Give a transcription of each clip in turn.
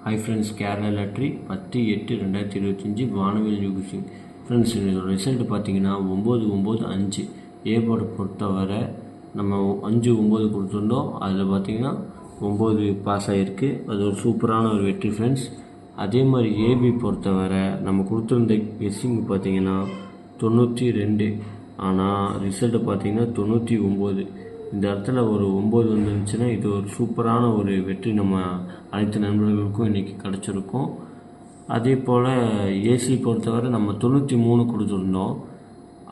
Hi friends, Kerala lottery 10/8/2025 வானவில் யூகிசிங். Friends, இதோட result பார்த்தீங்கன்னா 9/9/5 ஏ போர்டை பொறுத்தவரை நம்ம 5/9 கொடுத்துருந்தோம். அதில் பார்த்தீங்கன்னா 9 பாஸ் ஆகிருக்கு. அது ஒரு சூப்பரான ஒரு வெற்றி ஃப்ரெண்ட்ஸ். அதே மாதிரி ஏபி பொறுத்தவரை நம்ம கொடுத்துருந்த கெஸ்ஸிங் பார்த்தீங்கன்னா 92, ஆனால் ரிசல்ட்டு பார்த்தீங்கன்னா 99. இந்த இடத்துல ஒரு 9 வந்துருந்துச்சுன்னா இது ஒரு சூப்பரான ஒரு வெற்றி நம்ம அனைத்து நண்பர்களுக்கும் இன்றைக்கி கிடச்சிருக்கும். அதே போல் ஏசி பொறுத்தவரை நம்ம 93 கொடுத்துருந்தோம்,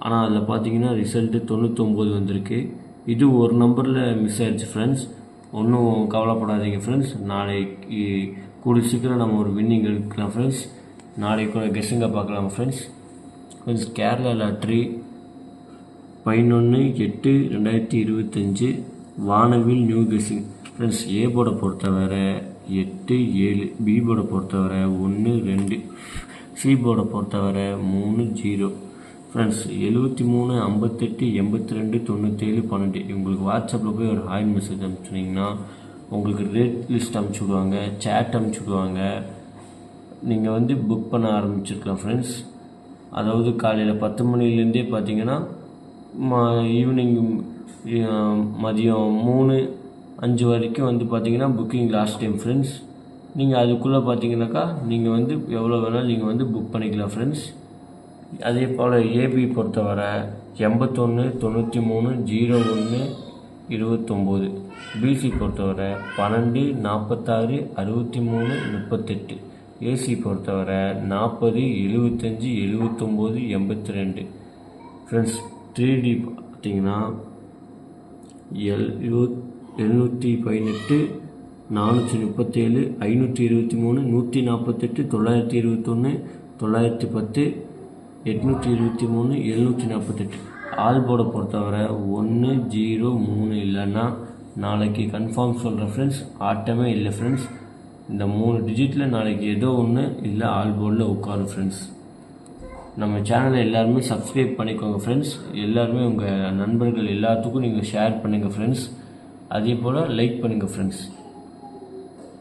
ஆனால் அதில் பார்த்தீங்கன்னா ரிசல்ட்டு 99 வந்திருக்கு. இது ஒரு நம்பரில் மிஸ் ஆயிடுச்சு ஃப்ரெண்ட்ஸ். ஒன்றும் கவலைப்படாதீங்க ஃப்ரெண்ட்ஸ். நாளைக்கு கூடிய சீக்கிரம் நம்ம ஒரு வின்னிங் எடுக்கலாம் ஃப்ரெண்ட்ஸ். நாளைக்கு கூட கெஸ்ஸிங்காக பார்க்கலாம் ஃப்ரெண்ட்ஸ். கேரளா லாட்ரி 11/8/2025 வானவில் நியூ கெஸ்ஸிங். ஃப்ரெண்ட்ஸ், ஏ போர்டை பொறுத்தவரை 8, 7, பி போர்டை பொறுத்தவரை 1, 2, சி போர்டை பொறுத்தவரை 3, 0. ஃப்ரெண்ட்ஸ், 73, 58, 82, 97, 12 உங்களுக்கு வாட்ஸ்அப்பில் போய் ஒரு ஹாய் மெசேஜ் அனுப்பிச்சிட்டிங்கன்னா உங்களுக்கு ரேட் லிஸ்ட் அனுப்பிச்சி விடுவாங்க, சேட் அனுப்பிச்சி விடுவாங்க. நீங்கள் புக் பண்ண ஆரம்பிச்சிருக்கலாம் ஃப்ரெண்ட்ஸ். அதாவது காலையில் 10 மணிலேருந்தே பார்த்தீங்கன்னா ஈவினிங் மதியம் 3-5 வரைக்கும் பார்த்தீங்கன்னா புக்கிங் லாஸ்ட் டைம் ஃப்ரெண்ட்ஸ். நீங்கள் அதுக்குள்ளே பார்த்தீங்கன்னாக்கா நீங்கள் எவ்வளோ வேணாலும் நீங்கள் புக் பண்ணிக்கலாம் ஃப்ரெண்ட்ஸ். அதே போல் ஏபி பொறுத்தவரை 81, 93, 01, 29. பிசி பொறுத்தவரை 12, 46, 63, 38. ஏசி பொறுத்தவரை 40, 75, 79, 82. ஃப்ரெண்ட்ஸ், 3D பார்த்தீங்கன்னா 718, 437, 523, 148, 921, 910, 823, 748. ஆல் போர்டை பொறுத்தவரை 1, 0, 3 இல்லைன்னா நாளைக்கு கன்ஃபார்ம் சொல்கிறேன் ஃப்ரெண்ட்ஸ். ஆட்டமே இல்லை ஃப்ரெண்ட்ஸ். இந்த 3 டிஜிட்டில் நாளைக்கு ஏதோ ஒன்று இல்லை ஆல் போர்டில் உட்காரும் ஃப்ரெண்ட்ஸ். நம்ம சேனலை எல்லாருமே சப்ஸ்கிரைப் பண்ணிக்கோங்க ஃப்ரெண்ட்ஸ். எல்லாருமே உங்கள் நண்பர்கள் எல்லாத்துக்கும் நீங்கள் ஷேர் பண்ணுங்கள் ஃப்ரெண்ட்ஸ். அதே போல் லைக் பண்ணுங்கள் ஃப்ரெண்ட்ஸ்.